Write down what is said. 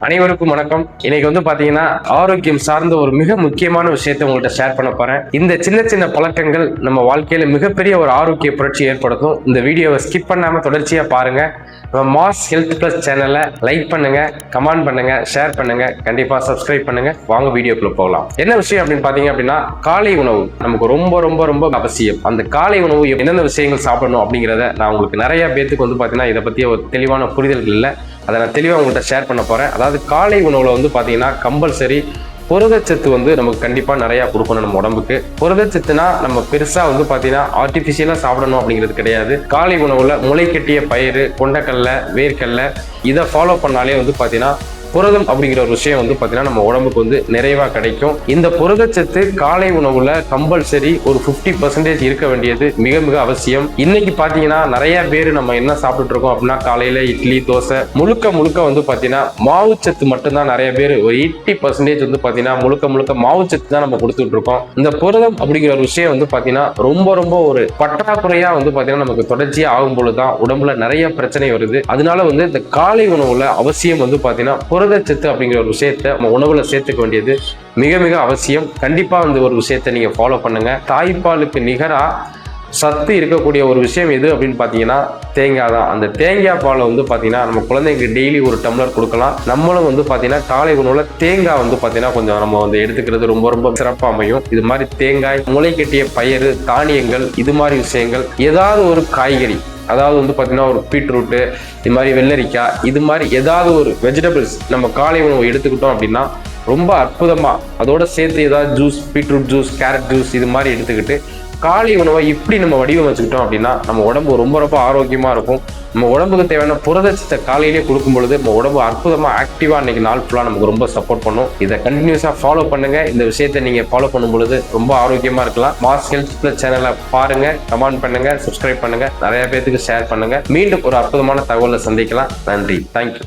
அனைவருக்கும் வணக்கம். இன்னைக்கு பாத்தீங்கன்னா ஆரோக்கியம் சார்ந்த ஒரு மிக முக்கியமான விஷயத்தை உங்கள்கிட்ட ஷேர் பண்ண போறேன். இந்த சின்ன சின்ன பழக்கங்கள் நம்ம வாழ்க்கையில மிகப்பெரிய ஒரு ஆரோக்கிய புரட்சி ஏற்படுத்தும். இந்த வீடியோவை ஸ்கிப் பண்ணாம தொடர்ச்சியா பாருங்க. மாஸ் ஹெல்த் பிளஸ் சேனலை லைக் பண்ணுங்க, கமெண்ட் பண்ணுங்க, ஷேர் பண்ணுங்க, கண்டிப்பா சப்ஸ்கிரைப் பண்ணுங்க. வாங்க வீடியோக்குள்ள போகலாம். என்ன விஷயம் அப்படின்னு பாத்தீங்க அப்படின்னா, காலை உணவு நமக்கு ரொம்ப ரொம்ப ரொம்ப அவசியம். அந்த காலை உணவு என்னென்ன விஷயங்கள் சாப்பிடணும் அப்படிங்கிறத நான் உங்களுக்கு நிறைய பேத்துக்கு பாத்தீங்கன்னா இதை பத்தி ஒரு தெளிவான புரிதல்கள் இல்லை. அதை நான் தெளிவாக உங்கள்கிட்ட ஷேர் பண்ண போகிறேன். அதாவது காலை உணவில் பார்த்தீங்கன்னா கம்பல்சரி புரதச்சத்து நமக்கு கண்டிப்பாக நிறையா கொடுக்கணும் நம்ம உடம்புக்கு. புரதச்சத்துனா நம்ம பெருசாக பார்த்தீங்கன்னா ஆர்டிஃபிஷியலாக சாப்பிடணும் அப்படிங்கிறது கிடையாது. காலை உணவில் முளைக்கட்டிய பயிறு, கொண்டக்கடலை, வேர்க்கடலை இதை ஃபாலோ பண்ணாலே பார்த்தீங்கன்னா புரதம் அப்படிங்கிற ஒரு விஷயம் பார்த்தீங்கன்னா நம்ம உடம்புக்கு நிறைவாக கிடைக்கும். இந்த புரதச்சத்து காலை உணவுல கம்பல்சரி ஒரு 50% இருக்க வேண்டியது மிக மிக அவசியம். இன்னைக்கு பார்த்தீங்கன்னா நிறைய பேர் நம்ம என்ன சாப்பிட்டு இருக்கோம் அப்படின்னா, காலையில இட்லி, தோசை முழுக்க முழுக்க பார்த்தீங்கன்னா மாவுச்சத்து மட்டும்தான். நிறைய பேர் ஒரு 80% பார்த்தீங்கன்னா முழுக்க முழுக்க மாவுச்சத்து தான் நம்ம கொடுத்துட்டு இருக்கோம். இந்த புரதம் அப்படிங்கிற ஒரு விஷயம் பார்த்தீங்கன்னா ரொம்ப ரொம்ப ஒரு பற்றாக்குறையா பார்த்தீங்கன்னா நமக்கு தொடர்ச்சியா ஆகும் பொழுதுதான் உடம்புல நிறைய பிரச்சனை வருது. அதனால இந்த காலை உணவுல அவசியம் பார்த்தீங்கன்னா புரதச்சத்து அப்படிங்கிற ஒரு விஷயத்தை நம்ம உணவுல சேர்த்துக்க வேண்டியது மிக மிக அவசியம். கண்டிப்பா ஒரு விஷயத்தை நீங்க ஃபாலோ பண்ணுங்க. தாய்ப்பாலுக்கு நிகரா சத்து இருக்கக்கூடிய ஒரு விஷயம் எது அப்படின்னு பாத்தீங்கன்னா தேங்காய் தான். அந்த தேங்காய் பாலை பாத்தீங்கன்னா நம்ம குழந்தைங்களுக்கு டெய்லி ஒரு டம்ளர் கொடுக்கலாம். நம்மளும் பாத்தீங்கன்னா காலை உணவுல தேங்காய் பாத்தீங்கன்னா கொஞ்சம் நம்ம எடுத்துக்கிறது ரொம்ப ரொம்ப சிறப்பாக அமையும். இது மாதிரி தேங்காய், முளை கட்டிய பயிறு, தானியங்கள், இது மாதிரி விஷயங்கள், ஏதாவது ஒரு காய்கறி, அதாவது பார்த்தீங்கன்னா ஒரு பீட்ரூட்டு, இது மாதிரி வெள்ளரிக்காய், இது மாதிரி ஏதாவது ஒரு வெஜிடபிள்ஸ் நம்ம காலை உணவு எடுத்துக்கிட்டோம் அப்படின்னா ரொம்ப அற்புதமா அதோட சேர்த்து ஏதாவது juice, beetroot juice, carrot juice இது மாதிரி எடுத்துக்கிட்டு காலை உணவை இப்படி நம்ம வடிவமைச்சுக்கிட்டோம் அப்படின்னா நம்ம உடம்பு ரொம்ப ரொம்ப ஆரோக்கியமா இருக்கும். நம்ம உடம்புக்கு தேவையான புரதச்சத்தை காலையிலேயே கொடுக்கும் பொழுது நம்ம உடம்பு அற்புதமா ஆக்டிவா இன்னைக்கு நாள் ஃபுல்லா நமக்கு ரொம்ப சப்போர்ட் பண்ணும். இதை கண்டினியூஸா ஃபாலோ பண்ணுங்க. இந்த விஷயத்தை நீங்க ஃபாலோ பண்ணும் பொழுது ரொம்ப ஆரோக்கியமா இருக்கலாம். மாஸ் ஹெல்த் பிளஸ் சேனலை பாருங்க, கமெண்ட் பண்ணுங்க, சப்ஸ்கிரைப் பண்ணுங்க, நிறைய பேருக்கு ஷேர் பண்ணுங்க. மீண்டும் ஒரு அற்புதமான தகவலை சந்திக்கலாம். நன்றி, தேங்க்யூ.